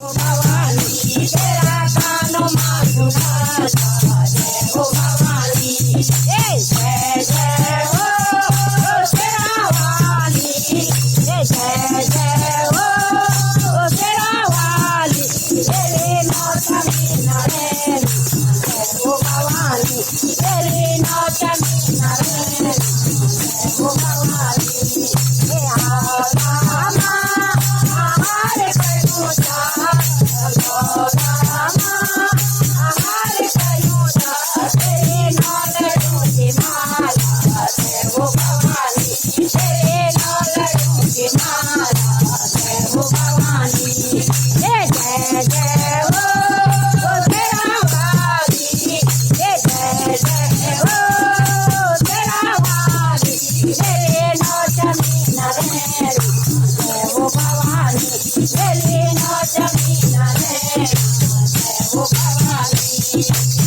भवानी तेरा कानो माधुरा जय हो भवानी जय जय हो तेरा वाली जय जय हो तेरा वाली तेरे नौत मीना रे जय हो भवानी तेरे नौत मीना रे जय हो भवानी हे रामा हरे कृष्ण भवानी